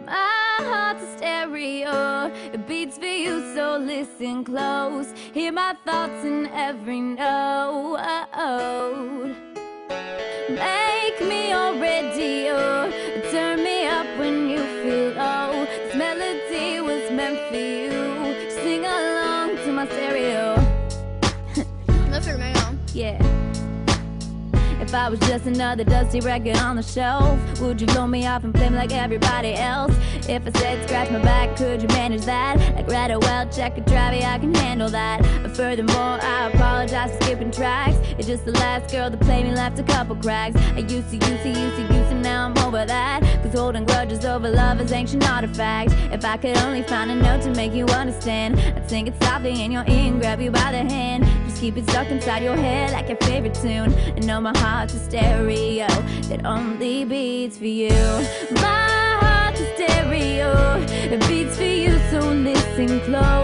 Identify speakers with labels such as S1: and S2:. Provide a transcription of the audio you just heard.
S1: My heart's a stereo, it beats for you, so listen close. Hear my thoughts in every note. Make me your radio, turn me up when you feel low. This melody was meant for you, sing along to my stereo. Yeah. If I was just another dusty record on the shelf, would you blow me off and play me like everybody else? If I said scratch my back, could you manage that? Like right a well, check a Travi, I can handle that. But furthermore, I apologize for skipping tracks. It's just the last girl that played me left a couple cracks. I used to, now I'm over that. Cause holding grudges over love is ancient artifacts. If I could only find a note to make you understand, I'd sing it softly in your ear and grab you by the hand. Just keep it stuck inside your head like your favorite tune. I know my heart's a stereo that only beats for you. My heart's a stereo, it beats for you, so listen close.